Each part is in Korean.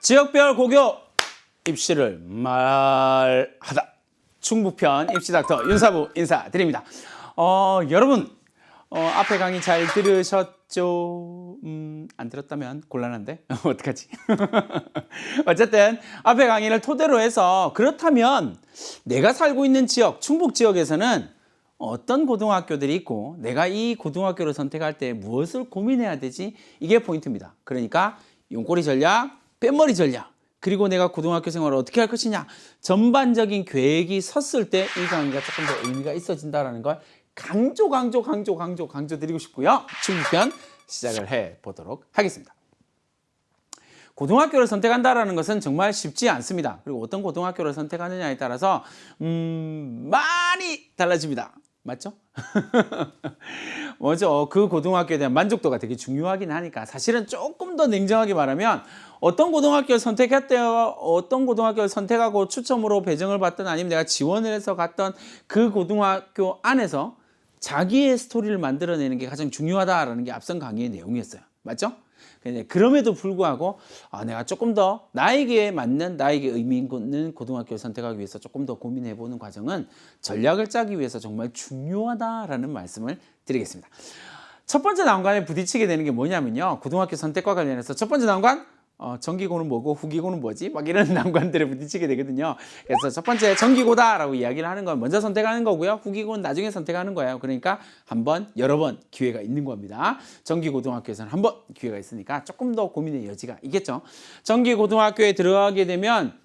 지역별 고교 입시를 말하다. 충북편 입시닥터 윤사부 인사드립니다. 여러분 앞에 강의 잘 들으셨죠? 안 들었다면 곤란한데 어떡하지? 어쨌든 앞에 강의를 토대로 해서 그렇다면 내가 살고 있는 지역, 충북 지역에서는 어떤 고등학교들이 있고 내가 이 고등학교를 선택할 때 무엇을 고민해야 되지? 이게 포인트입니다. 그러니까 용꼬리 전략, 뺀머리 전략, 그리고 내가 고등학교 생활을 어떻게 할 것이냐, 전반적인 계획이 섰을 때 이 강의가 조금 더 의미가 있어진다는 걸 강조드리고 싶고요. 충북편 시작을 해보도록 하겠습니다. 고등학교를 선택한다는 것은 정말 쉽지 않습니다. 그리고 어떤 고등학교를 선택하느냐에 따라서 많이 달라집니다. 맞죠? 먼저 그 고등학교에 대한 만족도가 되게 중요하긴 하니까 사실은 조금 더 냉정하게 말하면 어떤 고등학교를 선택했대요, 어떤 고등학교를 선택하고 추첨으로 배정을 받든 아니면 내가 지원을 해서 갔던 그 고등학교 안에서 자기의 스토리를 만들어내는 게 가장 중요하다라는 게 앞선 강의의 내용이었어요. 맞죠? 그럼에도 불구하고 내가 조금 더 나에게 맞는, 나에게 의미 있는 고등학교를 선택하기 위해서 조금 더 고민해보는 과정은 전략을 짜기 위해서 정말 중요하다라는 말씀을 드리겠습니다. 첫 번째 난관에 부딪히게 되는 게 뭐냐면요, 고등학교 선택과 관련해서 첫 번째 난관, 정기고는 뭐고 후기고는 뭐지? 막 이런 난관들에 부딪히게 되거든요. 그래서 첫 번째 정기고다라고 이야기를 하는 건 먼저 선택하는 거고요. 후기고는 나중에 선택하는 거예요. 그러니까 한 번, 여러 번 기회가 있는 겁니다. 정기고등학교에서는 한 번 기회가 있으니까 조금 더 고민의 여지가 있겠죠. 정기고등학교에 들어가게 되면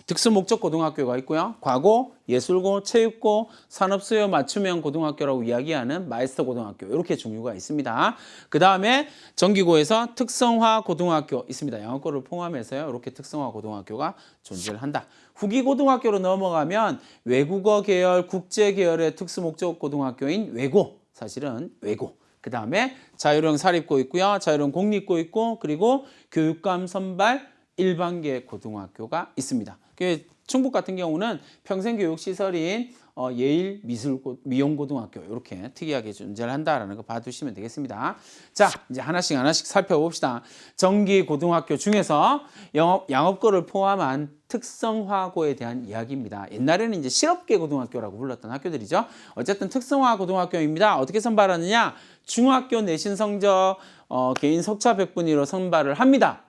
특수목적고등학교가 있고요. 과고, 예술고, 체육고, 산업수요 맞춤형 고등학교라고 이야기하는 마이스터 고등학교, 이렇게 종류가 있습니다. 그 다음에 정기고에서 특성화 고등학교 있습니다. 영어고를 포함해서요, 이렇게 특성화 고등학교가 존재를 한다. 후기고등학교로 넘어가면 외국어 계열, 국제 계열의 특수목적 고등학교인 외고, 사실은 외고. 그 다음에 자율형 사립고 있고요. 자율형 공립고 있고, 그리고 교육감 선발 일반계 고등학교가 있습니다. 충북 같은 경우는 평생교육시설인 예일 미용고등학교, 이렇게 특이하게 존재를 한다라는 거 봐두시면 되겠습니다. 자, 이제 하나씩 살펴봅시다. 정기고등학교 중에서 양업고를 포함한 특성화고에 대한 이야기입니다. 옛날에는 이제 실업계 고등학교라고 불렀던 학교들이죠. 어쨌든 특성화 고등학교입니다. 어떻게 선발하느냐? 중학교 내신 성적, 개인 석차 백분위로 선발을 합니다.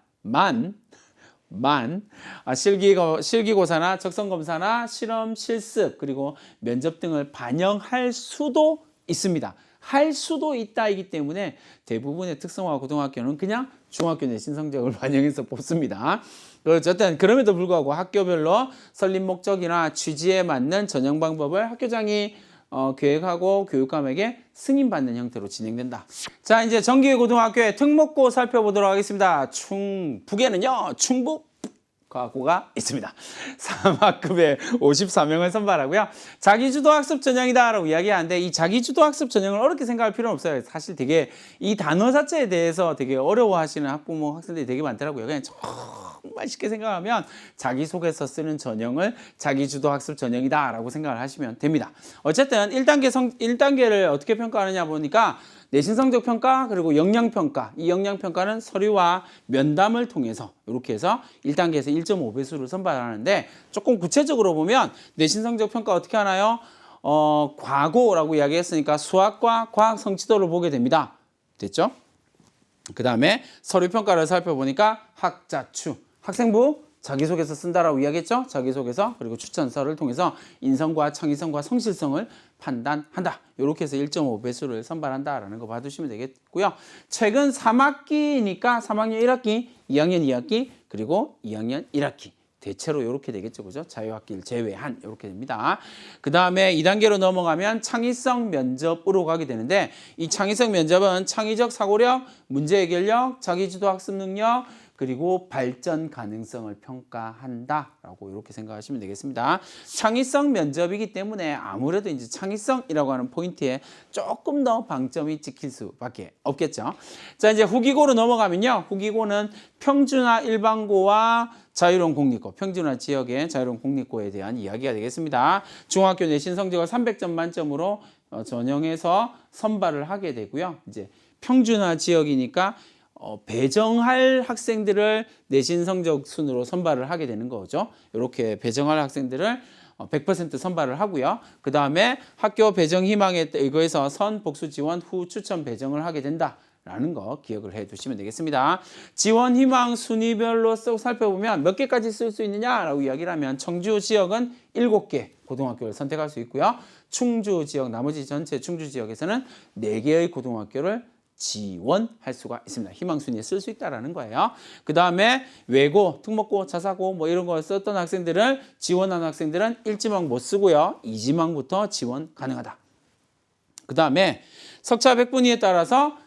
실기고사나 적성검사나 실험, 실습, 그리고 면접 등을 반영할 수도 있습니다. 할 수도 있다이기 때문에 대부분의 특성화 고등학교는 그냥 중학교 내신 성적을 반영해서 뽑습니다. 어쨌든 그럼에도 불구하고 학교별로 설립 목적이나 취지에 맞는 전형 방법을 학교장이 계획하고 교육감에게 승인받는 형태로 진행된다. 자, 이제 정기고등학교의 특목고 살펴보도록 하겠습니다. 충북에는요, 충북과고가 있습니다. 3학급에 54명을 선발하고요. 자기주도 학습 전형이다라고 이야기하는데, 이 자기주도 학습 전형을 어렵게 생각할 필요는 없어요. 사실 되게 이 단어 자체에 대해서 되게 어려워하시는 학부모, 학생들이 되게 많더라고요. 그냥 정말 쉽게 생각하면 자기소개서 쓰는 전형을 자기주도 학습 전형이다라고 생각을 하시면 됩니다. 어쨌든 1단계를 어떻게 평가하느냐 보니까 내신 성적 평가, 그리고 역량 평가. 이 역량 평가는 서류와 면담을 통해서 이렇게 해서 1단계에서 1.5배수를 선발하는데, 조금 구체적으로 보면 내신 성적 평가 어떻게 하나요? 과고라고 이야기했으니까 수학과 과학 성취도를 보게 됩니다. 됐죠? 그 다음에 서류 평가를 살펴보니까 학자추, 학생부 자기소개서 쓴다라고 이야기했죠? 자기소개서, 그리고 추천서를 통해서 인성과 창의성과 성실성을 판단한다. 이렇게 해서 1.5배수를 선발한다라는 거 봐두시면 되겠고요. 최근 3학기니까 3학년 1학기, 2학년 2학기, 그리고 2학년 1학기. 대체로 이렇게 되겠죠. 그죠? 자유학기를 제외한 이렇게 됩니다. 그 다음에 2단계로 넘어가면 창의성 면접으로 가게 되는데, 이 창의성 면접은 창의적 사고력, 문제 해결력, 자기주도 학습 능력, 그리고 발전 가능성을 평가한다라고 이렇게 생각하시면 되겠습니다. 창의성 면접이기 때문에 아무래도 이제 창의성이라고 하는 포인트에 조금 더 방점이 찍힐 수밖에 없겠죠. 자, 이제 후기고로 넘어가면요. 후기고는 평준화 일반고와 자율형 공립고, 평준화 지역의 자율형 공립고에 대한 이야기가 되겠습니다. 중학교 내신 성적을 300점 만점으로 전형해서 선발을 하게 되고요. 이제 평준화 지역이니까 배정할 학생들을 내신 성적 순으로 선발을 하게 되는 거죠. 이렇게 배정할 학생들을 100% 선발을 하고요. 그 다음에 학교 배정 희망에 의거해서 선 복수 지원 후 추천 배정을 하게 된다라는 거 기억을 해 두시면 되겠습니다. 지원 희망 순위별로 살펴보면 몇 개까지 쓸 수 있느냐라고 이야기를 하면 청주 지역은 7개 고등학교를 선택할 수 있고요. 충주 지역, 나머지 전체 충주 지역에서는 4개의 고등학교를 지원할 수가 있습니다. 희망순위에 쓸 수 있다는 거예요. 그 다음에 외고, 특목고, 자사고 뭐 이런 거 썼던 학생들을 지원하는 학생들은 1지망 못 쓰고요. 2지망부터 지원 가능하다. 그 다음에 석차 백분위에 따라서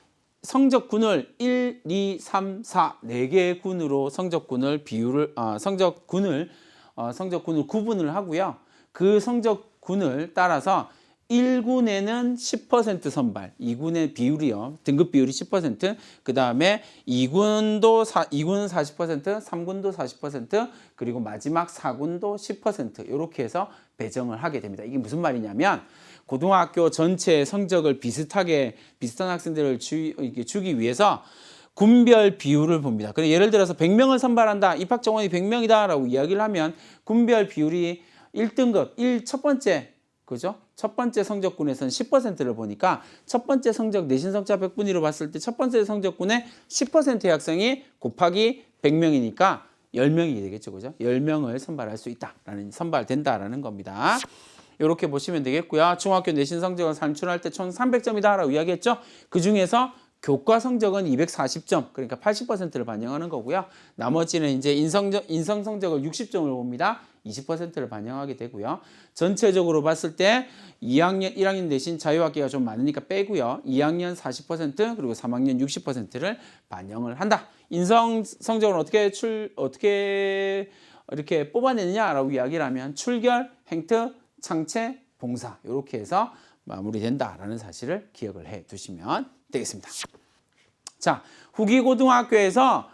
성적군을 1, 2, 3, 4 4개의 군으로 성적군을 구분을 하고요. 그 성적군을 따라서 1군에는 10% 선발, 2군의 비율이요. 등급 비율이 10%, 그 다음에 2군은 40%, 3군도 40%, 그리고 마지막 4군도 10% 이렇게 해서 배정을 하게 됩니다. 이게 무슨 말이냐면 고등학교 전체 성적을 비슷한 학생들을 주기 위해서 군별 비율을 봅니다. 그래서 예를 들어서 100명을 선발한다. 입학 정원이 100명이다 라고 이야기를 하면 군별 비율이 1등급, 첫 번째, 그죠? 첫 번째 성적군에서는 10%를 보니까 첫 번째 성적 내신 성차 100분위로 봤을 때 첫 번째 성적군의 10%의 학생이 곱하기 100명이니까 10명이 되겠죠. 그죠? 10명을 선발할 수 선발된다라는 겁니다. 이렇게 보시면 되겠고요. 중학교 내신 성적을 산출할 때 총 300점이다 라고 이야기했죠. 그 중에서 교과 성적은 240점, 그러니까 80%를 반영하는 거고요. 나머지는 이제 인성 성적을 60점을 봅니다. 20%를 반영하게 되고요. 전체적으로 봤을 때 1학년 내신 자유학기가 좀 많으니까 빼고요. 2학년 40% 그리고 3학년 60%를 반영을 한다. 인성 성적을 어떻게 이렇게 뽑아내느냐라고 이야기를 하면 출결, 행트, 창체, 봉사 이렇게 해서 마무리된다라는 사실을 기억을 해 두시면 되겠습니다. 자, 후기고등학교에서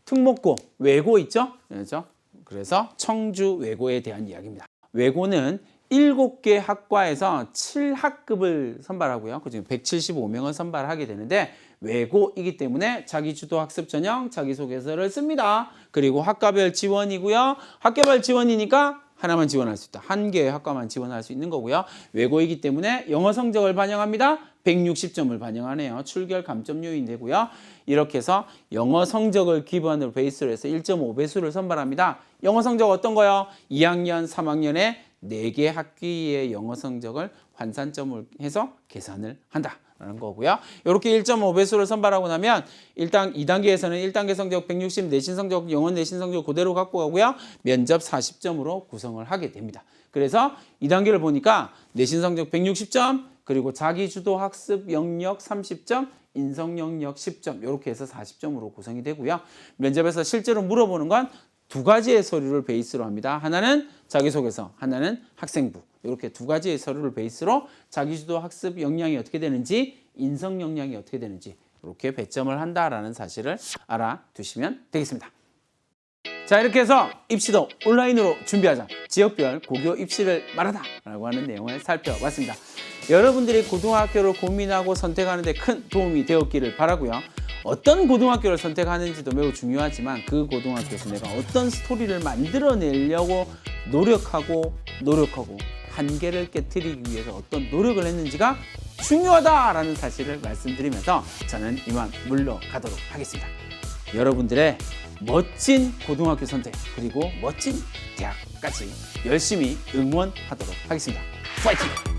특목고, 외고 있죠? 그렇죠? 그래서 청주 외고에 대한 이야기입니다. 외고는 7개 학과에서 7학급을 선발하고요. 그중에 175명을 선발하게 되는데 외고이기 때문에 자기주도 학습 전형 자기소개서를 씁니다. 그리고 학과별 지원이고요. 학과별 지원이니까 하나만 지원할 수 있다. 한 개의 학과만 지원할 수 있는 거고요. 외고이기 때문에 영어 성적을 반영합니다. 160점을 반영하네요. 출결 감점 요인 되고요. 이렇게 해서 영어 성적을 기반으로 베이스로 해서 1.5배수를 선발합니다. 영어 성적 어떤 거요? 2학년, 3학년에 4개 학기의 영어 성적을 환산점을 해서 계산을 한다라는 거고요. 이렇게 1.5배수를 선발하고 나면 일단 2단계에서는 1단계 성적 160, 내신 성적, 영어 내신 성적 그대로 갖고 가고요. 면접 40점으로 구성을 하게 됩니다. 그래서 2단계를 보니까 내신 성적 160점, 그리고 자기주도 학습 영역 30점, 인성 영역 10점 이렇게 해서 40점으로 구성이 되고요. 면접에서 실제로 물어보는 건 2가지의 서류를 베이스로 합니다. 하나는 자기소개서, 하나는 학생부. 이렇게 2가지의 서류를 베이스로 자기주도 학습 역량이 어떻게 되는지, 인성 역량이 어떻게 되는지 이렇게 배점을 한다라는 사실을 알아두시면 되겠습니다. 자, 이렇게 해서 입시도 온라인으로 준비하자. 지역별 고교 입시를 말하다 라고 하는 내용을 살펴봤습니다. 여러분들이 고등학교를 고민하고 선택하는 데 큰 도움이 되었기를 바라고요. 어떤 고등학교를 선택하는지도 매우 중요하지만 그 고등학교에서 내가 어떤 스토리를 만들어내려고 노력하고 한계를 깨트리기 위해서 어떤 노력을 했는지가 중요하다라는 사실을 말씀드리면서 저는 이만 물러가도록 하겠습니다. 여러분들의 멋진 고등학교 선택 그리고 멋진 대학까지 열심히 응원하도록 하겠습니다. 파이팅!